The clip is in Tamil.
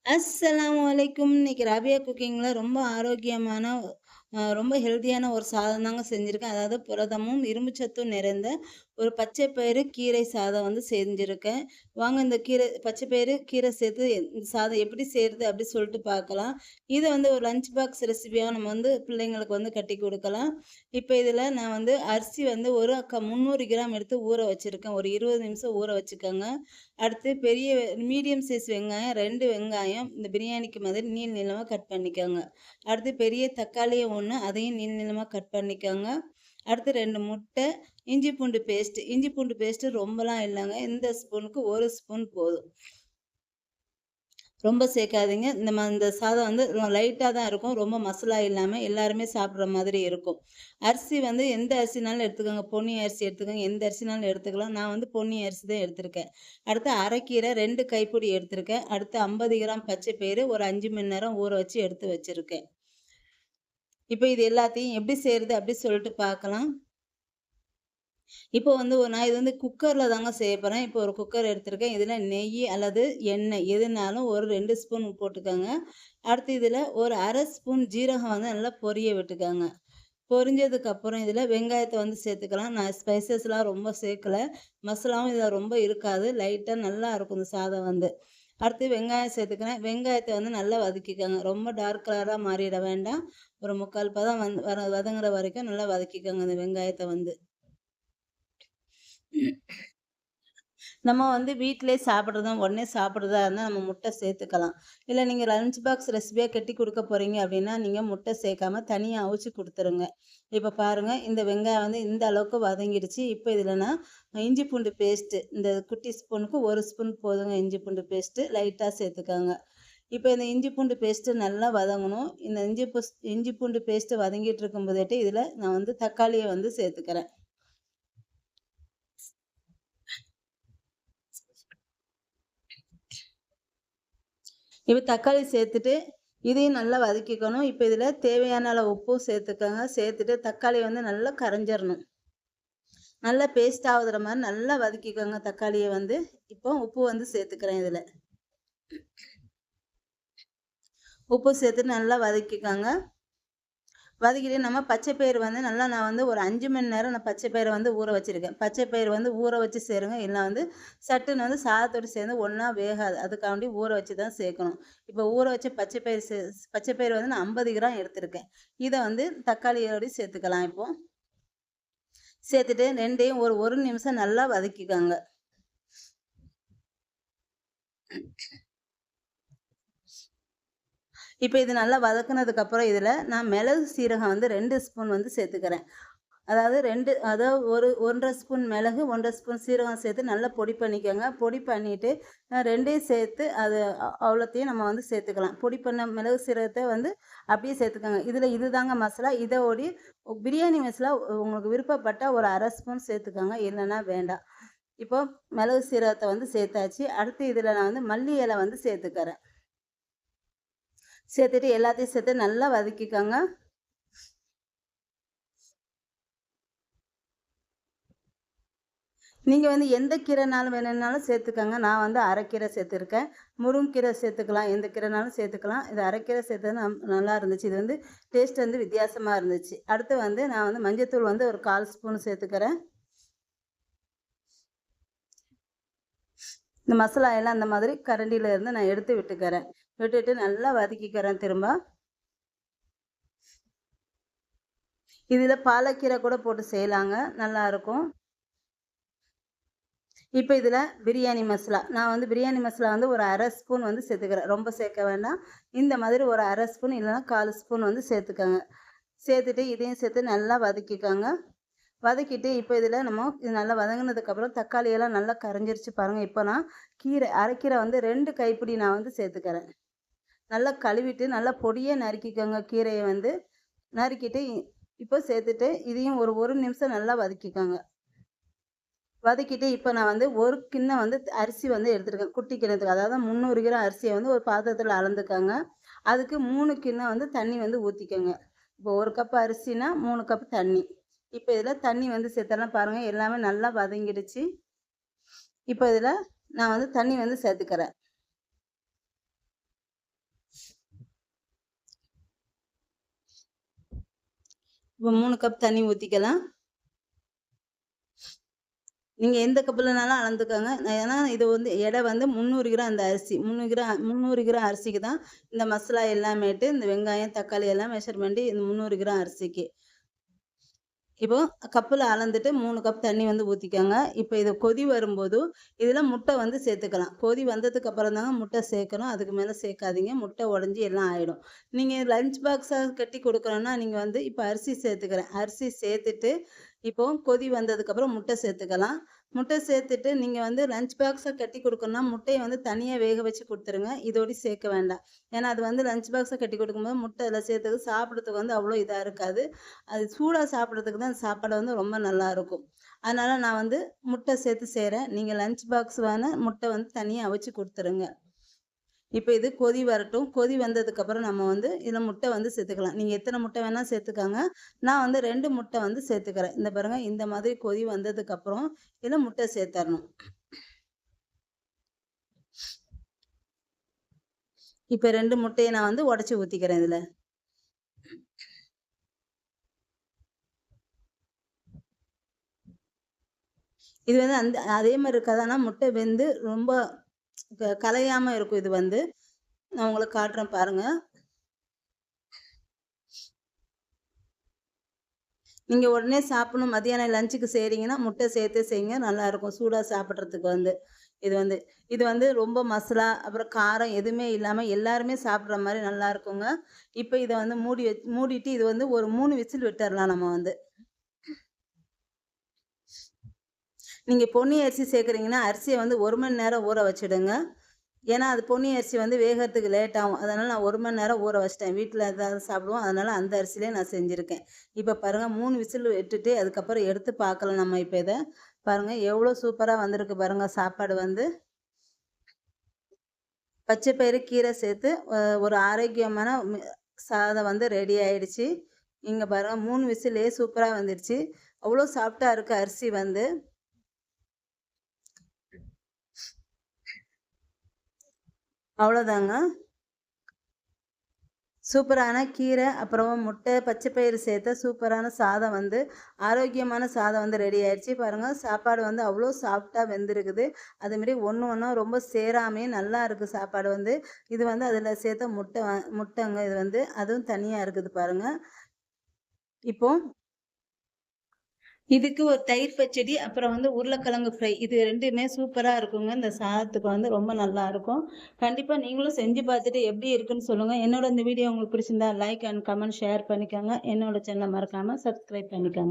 அஸ்ஸலாமு அலைக்கும். இன்னைக்கு ராபியா குக்கிங்ல ரொம்ப ஆரோக்கியமான, ரொம்ப ஹெல்த்தியான ஒரு சாதம் தாங்க செஞ்சிருக்கேன். அதாவது புரதமும், இரும்புச்சத்தும் நிறைந்த ஒரு பச்சை பயிறு கீரை சாதம் வந்து செஞ்சிருக்கேன். வாங்க இந்த பச்சை பயிறு கீரை சேர்த்து இந்த சாதம் எப்படி செய்றது அப்படி சொல்லிட்டு பார்க்கலாம். இத வந்து ஒரு லஞ்ச் பாக்ஸ் ரெசிபியா நம்ம வந்து பிள்ளைங்களுக்கு வந்து கட்டி குடுக்கலாம். இப்ப இதுல நான் வந்து அரிசி வந்து 300 கிராம் எடுத்து ஊற வச்சிருக்கேன். ஒரு 20 நிமிஷம் ஊற வச்சுக்கோங்க. அடுத்து மீடியம் சைஸ் வெங்காயம் 2 வெங்காயம் இந்த பிரியாணிக்கு மாதிரி நீள் நீளமா கட் பண்ணிக்கோங்க. அடுத்து பெரிய தக்காளி 1 அதையும் நீள் நீளமா கட் பண்ணிக்கோங்க. அடுத்து 2 முட்டை, இஞ்சி பூண்டு பேஸ்ட் ரொம்பலாம் இல்லங்க. இந்த ஸ்பூனுக்கு 1 ஸ்பூன் போதும். ரொம்ப சேர்க்காதீங்க. இந்த சாதம் வந்து லைட்டா தான் இருக்கும். ரொம்ப மசாலா இல்லாம எல்லாருமே சாப்பிடுற மாதிரி இருக்கும். அரிசி வந்து எந்த அரிசினாலும் எடுத்துக்கோங்க. பொன்னி அரிசி எடுத்துக்கோங்க. எந்த அரிசினாலும் எடுத்துக்கலாம். நான் வந்து பொன்னி அரிசி தான் எடுத்திருக்கேன். அடுத்து அரைக்கீரை 2 கைப்பிடி எடுத்திருக்கேன். அடுத்து 50 கிராம் பச்சை பயிறு ஒரு 5 மணி நேரம் ஊற வச்சு எடுத்து வச்சிருக்கேன். இப்ப இது எல்லாத்தையும் எப்படி செய்றது அப்படி சொல்லிட்டு பார்க்கலாம். இப்போ வந்து நான் இது வந்து குக்கர்ல தாங்க செய்ய போறேன். இப்போ ஒரு குக்கர் எடுத்திருக்கேன். இதில நெய் அல்லது எண்ணெய் எதுனாலும் ஒரு 2 ஸ்பூன் போட்டுக்கோங்க. அடுத்து இதில ஒரு 1/2 ஸ்பூன் ஜீரகம் வந்து நல்லா பொரிய விட்டுக்கோங்க. பொரிஞ்சதுக்கப்புறம் இதில வெங்காயத்த வந்து சேர்த்துக்கலாம். நான் ஸ்பைசஸ்லாம் ரொம்ப சேர்க்கல. மசாலாவும் இதில ரொம்ப இருக்காது. லைட்டா நல்லா இருக்கும் இந்த சாதம் வந்து. அடுத்து வெங்காயம் சேர்த்துக்கிறேன். வெங்காயத்த வந்து நல்லா வதக்கிக்கோங்க. ரொம்ப டார்க் கலரா மாறிட வேண்டாம். ஒரு 3/4 பதம் வந்து வதங்குற வரைக்கும் நல்லா வதக்கிக்கோங்க இந்த வெங்காயத்த வந்து. நம்ம வந்து வீட்டிலேயே உடனே சாப்பிடுறதா இருந்தா நம்ம முட்டை சேர்த்துக்கலாம். இல்ல நீங்க லஞ்ச் பாக்ஸ் ரெசிபியா கட்டி குடுக்க போறீங்க அப்படின்னா, நீங்க முட்டை சேர்க்காம தனியா அவிச்சு குடுத்துருங்க. இப்ப பாருங்க, இந்த வெங்காயம் வந்து இந்த அளவுக்கு வதங்கிடுச்சு. இப்ப இதுல நான் இஞ்சி பூண்டு பேஸ்ட் இந்த குட்டி ஸ்பூனுக்கு 1 ஸ்பூன் போதுங்க இஞ்சி பூண்டு பேஸ்ட் லைட்டா சேர்த்துக்கோங்க. இப்ப இந்த இஞ்சி பூண்டு பேஸ்ட் நல்லா வதங்கணும். இந்த இஞ்சி பூண்டு பேஸ்ட் வதங்கிட்டு இருக்கும்போதேட்டு இதுல நான் வந்து தக்காளிய வந்து சேர்த்துக்கிறேன். இப்ப தக்காளி சேர்த்துட்டு, இதையும் நல்லா வதக்கிக்கணும். இப்ப இதுல தேவையான அளவு உப்பும் சேர்த்துக்கங்க. சேர்த்துட்டு தக்காளி வந்து நல்லா கரைஞ்சிரணும். நல்லா பேஸ்ட் ஆகுற மாரி நல்லா வதக்கிக்கோங்க தக்காளிய வந்து. இப்போ உப்பு வந்து சேர்த்துக்கிறேன் இதுல. உப்பு சேர்த்துட்டு நல்லா வதக்கிக்கோங்க. வதக்கிட்டு நம்ம பச்சை பயிறு வந்து நல்லா நான் வந்து ஒரு 5 மணி நேரம் நான் பச்சை பயிர வந்து ஊற வச்சிருக்கேன். பச்சை பயிறு வந்து ஊற வச்சு சேருங்க. இல்ல வந்து சட்டுன்னு வந்து சாதத்தோட சேர்ந்து ஒண்ணா வேகாது. அதுக்காண்டி ஊற வச்சு தான் சேர்க்கணும். இப்போ ஊற வச்ச பச்சை பயிறு வந்து நான் 50 கிராம் எடுத்திருக்கேன். இத வந்து தக்காளியோடயும் சேர்த்துக்கலாம் இப்போ. சேர்த்துட்டு 2யும் ஒரு 1 நிமிஷம் நல்லா வதக்கிக்கோங்க. இப்ப இது நல்லா வதக்குனதுக்கப்புறம் இதில நான் மிளகு, சீரகம் வந்து 2 ஸ்பூன் வந்து சேர்த்துக்கிறேன். அதாவது 2 அதாவது 1 1/2 ஸ்பூன் மிளகு, 1 1/2 ஸ்பூன் சீரகம் சேர்த்து நல்லா பொடி பண்ணிக்கோங்க. பொடி பண்ணிட்டு 2யும் சேர்த்து அது அவ்வளோத்தையும் நம்ம வந்து சேர்த்துக்கலாம். பொடி பண்ண மிளகு, சீரகத்த வந்து அப்படியே சேர்த்துக்கோங்க. இதில இதுதாங்க மசாலா. இதோடி பிரியாணி மசாலா உங்களுக்கு விருப்பப்பட்டா ஒரு 1/2 ஸ்பூன் சேர்த்துக்கோங்க. இல்லைன்னா வேண்டாம். இப்போ மிளகு, சீரகத்த வந்து சேர்த்தாச்சு. அடுத்து இதில நான் வந்து மல்லி இலை வந்து சேர்த்துக்கிறேன். சேர்த்துட்டு எல்லாத்தையும் சேர்த்து நல்லா வதக்கிக்கோங்க. நீங்க வந்து எந்த கீரைனாலும் வேணும்னாலும் சேர்த்துக்கங்க. நான் வந்து அரைக்கீரை சேர்த்துருக்கேன். முருங்கீரை சேர்த்துக்கலாம். எந்த கீரைனாலும் சேர்த்துக்கலாம். இது அரைக்கீரை சேர்த்தது நல்லா இருந்துச்சு. இது வந்து டேஸ்ட் வந்து வித்தியாசமா இருந்துச்சு. அடுத்து வந்து நான் வந்து மஞ்சத்தூள் வந்து ஒரு 1/4 ஸ்பூன் சேர்த்துக்கிறேன். இந்த மசாலா எல்லாம் இந்த மாதிரி கரண்டியில இருந்து நான் எடுத்து விட்டுக்கிறேன். விட்டுட்டு நல்லா வதக்கிக்கிறேன் திரும்ப. இதில பாலக்கீரை கூட போட்டு செய்யலாங்க. நல்லாருக்கும். இப்ப இதில பிரியாணி மசாலா. நான் வந்து பிரியாணி மசாலா வந்து ஒரு 1/2 ஸ்பூன் வந்து சேர்த்துக்கிறேன். ரொம்ப சேர்க்க வேண்டாம். இந்த மாதிரி ஒரு 1/2 ஸ்பூன் இல்லன்னா 1/4 ஸ்பூன் வந்து சேர்த்துக்கங்க. சேர்த்துட்டு இதையும் சேர்த்து நல்லா வதக்கிக்கோங்க. வதக்கிட்டு இப்ப இதில இது நல்லா வதங்குனதுக்கப்புறம் தக்காளி எல்லாம் நல்லா கரைஞ்சிருச்சு பாருங்க. இப்ப நான் அரைக்கீரை வந்து 2 கைப்பிடி நான் வந்து சேர்த்துக்கிறேன். நல்லா கழுவிட்டு நல்லா பொடியா நறுக்கிக்கோங்க கீரைய வந்து. நறுக்கிட்டு இப்போ சேர்த்துட்டு இதையும் ஒரு 1 நிமிஷம் நல்லா வதக்கிக்கோங்க. வதக்கிட்டு இப்ப நான் வந்து 1 கிண்ணம் வந்து அரிசி வந்து எடுத்துருக்கேன். குட்டி கிண்ணத்துக்கு. அதாவது 300 கிராம் அரிசிய வந்து ஒரு பாத்திரத்துல அளந்துக்கங்க. அதுக்கு 3 கிண்ணம் வந்து தண்ணி வந்து ஊத்திக்கங்க. இப்போ 1 கப் அரிசினா 3 கப் தண்ணி. இப்ப இதுல தண்ணி வந்து சேர்த்தலாம் பாருங்க. எல்லாமே நல்லா வதங்கிடுச்சு. இப்ப இதுல நான் வந்து தண்ணி வந்து சேர்த்துக்கிறேன். இப்போ 3 கப் தண்ணி ஊற்றிக்கலாம். நீங்கள் எந்த கப்புலனாலும் அளந்துக்கோங்க. ஏன்னா இது வந்து எடை வந்து 300 கிராம் அந்த அரிசி. 300 கிராம் அரிசிக்கு தான் இந்த மசாலா எல்லாமேட்டு இந்த வெங்காயம், தக்காளி எல்லாம் மெஷர்மெண்ட்டு இந்த 300 கிராம் அரிசிக்கு. இப்போ கப்பில் அளந்துட்டு 3 கப் தண்ணி வந்து ஊற்றிக்கோங்க. இப்போ இது கொதி வரும்போது இதில் முட்டை வந்து சேர்த்துக்கலாம். கொதி வந்ததுக்கு அப்புறம் தாங்க முட்டை சேர்க்கணும். அதுக்கு மேலே சேர்க்காதீங்க. முட்டை உடஞ்சி எல்லாம் ஆகிடும். நீங்கள் லஞ்ச் பாக்ஸாக கட்டி கொடுக்குறோன்னா நீங்கள் வந்து இப்போ அரிசி சேர்த்துக்கிறேன். அரிசி சேர்த்துட்டு இப்போ கொதி வந்ததுக்கப்புறம் முட்டை சேர்த்துக்கலாம். முட்டை சேர்த்துட்டு நீங்கள் வந்து லஞ்ச் பாக்ஸை கட்டி கொடுக்கணும்னா முட்டையை வந்து தனியாக வேக வச்சு கொடுத்துருங்க. இதோடு சேர்க்க வேண்டாம். ஏன்னா அது வந்து லஞ்ச் பாக்ஸை கட்டி கொடுக்கும்போது முட்டை அதில் சேர்த்துக்கு சாப்பிட்றதுக்கு வந்து அவ்வளோ இதாக இருக்காது. அது சூடாக சாப்பிட்றதுக்கு தான் சாப்பாடு வந்து ரொம்ப நல்லாயிருக்கும். அதனால் நான் வந்து முட்டை சேர்த்து செய்கிறேன். நீங்கள் லஞ்ச் பாக்ஸ் வேணால் முட்டை வந்து தனியாக அவிச்சு கொடுத்துருங்க. இப்போ இது கொதி வரட்டும். கொதி வந்ததுக்கப்புறம் நம்ம வந்து இதில் முட்டை வந்து சேர்த்துக்கலாம். நீங்கள் எத்தனை முட்டை வேணால் சேர்த்துக்காங்க. நான் வந்து 2 முட்டை வந்து சேர்த்துக்கிறேன். இந்த பாருங்கள், இந்த மாதிரி கொதி வந்ததுக்கப்புறம் இதில் முட்டை சேர்த்தரணும். இப்போ 2 முட்டையை நான் வந்து உடச்சி ஊற்றிக்கிறேன் இதில். இது வந்து அதே மாதிரி இருக்காது. முட்டை வெந்து ரொம்ப கலையாமல் இருக்கும். இது வந்து நான் உங்களுக்கு காட்டுறேன் பாருங்கள். நீங்கள் உடனே சாப்பிடணும், மதியானம் லஞ்சுக்கு செய்கிறீங்கன்னா முட்டை சேர்த்து செய்யுங்க, நல்லாயிருக்கும் சூடாக சாப்பிட்றதுக்கு வந்து. இது வந்து ரொம்ப மசாலா அப்புறம் காரம் எதுவுமே இல்லாமல் எல்லாருமே சாப்பிட்ற மாதிரி நல்லா இருக்குங்க. இப்போ இதை வந்து மூடிட்டு இது வந்து ஒரு 3 விசில் விட்டுறலாம் நம்ம வந்து. நீங்கள் பொன்னி அரிசி சேர்க்குறீங்கன்னா அரிசியை வந்து 1 மணி நேரம் ஊற வச்சுடுங்க. ஏன்னா அது பொன்னி அரிசி வந்து வேகிறதுக்கு லேட் ஆகும். அதனால் நான் 1 மணி நேரம் ஊற வச்சிட்டேன். வீட்டில் ஏதாவது சாப்பிடுவோம், அதனால் அந்த அரிசியிலே நான் செஞ்சுருக்கேன். இப்போ பாருங்கள், 3 விசில் விட்டுட்டு அதுக்கப்புறம் எடுத்து பார்க்கலாம் நம்ம. இப்போ இதை பாருங்கள், எவ்வளோ சூப்பராக வந்திருக்கு பாருங்கள் சாப்பாடு வந்து. பச்சை பயிறு கீரை சேர்த்து ஒரு ஆரோக்கியமான சாதம் வந்து ரெடி ஆயிடுச்சு. இங்கே பாருங்கள், 3 விசிலே சூப்பராக வந்துடுச்சு. அவ்வளோ சாஃப்டாக இருக்குது அரிசி வந்து. அவ்வளோதாங்க. சூப்பரான கீரை அப்புறம் முட்டை பச்சை பயிறு சேர்த்த சூப்பரான சாதம் வந்து ஆரோக்கியமான சாதம் வந்து ரெடி ஆயிடுச்சு. பாருங்கள், சாப்பாடு வந்து அவ்வளோ சாஃப்டாக வெந்திருக்குது. அதுமாரி ஒன்றும் ரொம்ப சேராமே நல்லா இருக்குது சாப்பாடு வந்து. இது வந்து அதில் சேர்த்த முட்டைங்க. இது வந்து அதுவும் தனியாக இருக்குது பாருங்கள். இப்போ இதுக்கு ஒரு தயிர் பச்சடி அப்புறம் வந்து உருளைக்கிழங்கு ஃப்ரை, இது 2மே சூப்பராக இருக்குங்க. இந்த சாதத்துக்கு வந்து ரொம்ப நல்லாயிருக்கும். கண்டிப்பாக நீங்களும் செஞ்சு பார்த்துட்டு எப்படி இருக்குன்னு சொல்லுங்கள். என்னோட இந்த வீடியோ உங்களுக்கு பிடிச்சிருந்தா லைக் அண்ட் கமெண்ட் ஷேர் பண்ணிக்கோங்க. என்னோட சேனலை மறக்காமல் சப்ஸ்கிரைப் பண்ணிக்கோங்க.